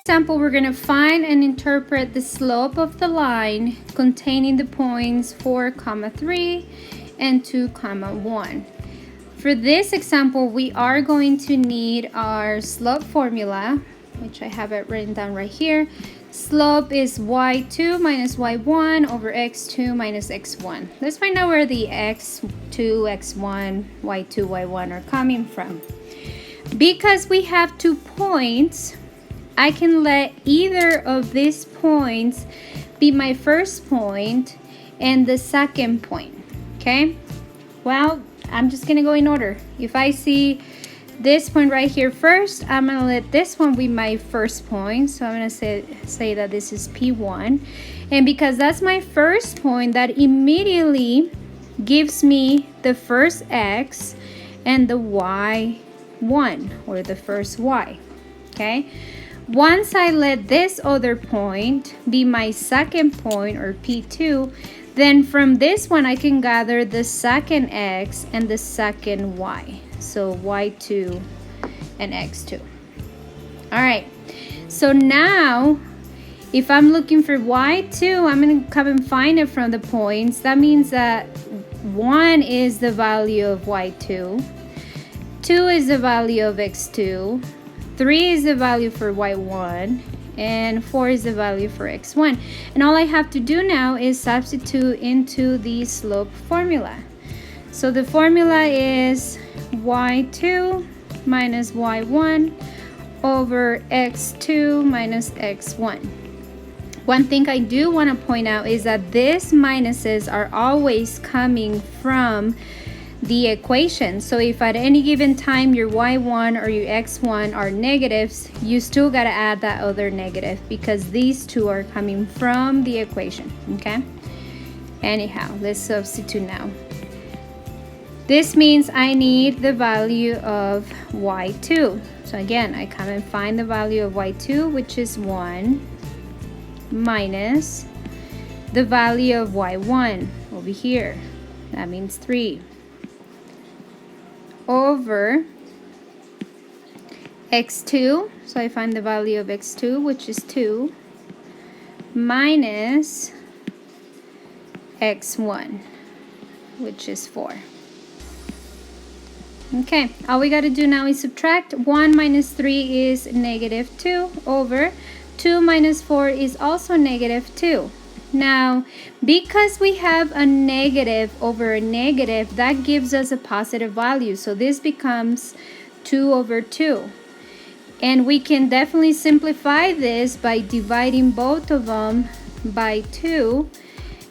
example, we're going to find and interpret the slope of the line containing the points 4, 3 and 2, 1. For this example, we are going to need our slope formula, which I have it written down right here. Slope is y2 minus y1 over x2 minus x1. Let's find out where the x2, x1, y2, y1 are coming from. Because we have 2 points, I can let either of these points be my first point and the second point, okay? Well, I'm just gonna go in order. If I see this point right here first, I'm gonna let this one be my first point. So I'm gonna say that this is P1. And because that's my first point, that immediately gives me the first X and the Y1, or the first Y, okay? Once I let this other point be my second point, or P2, then from this one I can gather the second X and the second Y. So y2 and x2. All right, so now if I'm looking for y2, I'm going to come and find it from the points. That means that 1 is the value of y2, 2 is the value of x2, 3 is the value for y1, and 4 is the value for x1. And all I have to do now is substitute into the slope formula. So the formula is y2 minus y1 over x2 minus x1. One thing I do want to point out is that these minuses are always coming from the equation. So if at any given time your y1 or your x1 are negatives, you still got to add that other negative because these two are coming from the equation, okay? Anyhow, let's substitute now. This means I need the value of y2. So again, I come and find the value of y2, which is 1, minus the value of y1 over here. That means 3. Over x2. So I find the value of x2, which is 2, minus x1, which is 4. Okay, all we got to do now is subtract. 1 minus 3 is negative 2 over 2 minus 4 is also negative 2. Now, because we have a negative over a negative, that gives us a positive value. So this becomes 2 over 2. And we can definitely simplify this by dividing both of them by 2.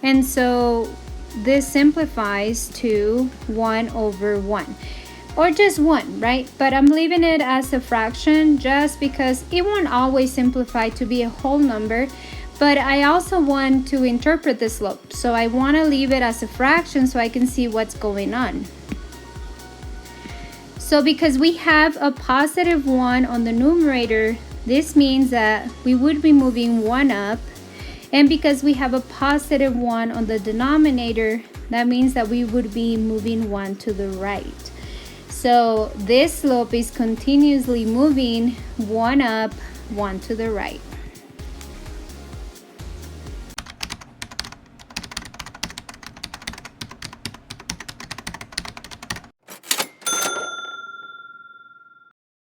And so this simplifies to 1 over 1. Or just 1, right? But I'm leaving it as a fraction just because it won't always simplify to be a whole number. But I also want to interpret the slope. So I want to leave it as a fraction so I can see what's going on. So because we have a positive 1 on the numerator, this means that we would be moving 1 up. And because we have a positive 1 on the denominator, that means that we would be moving 1 to the right. So this slope is continuously moving 1 up, 1 to the right.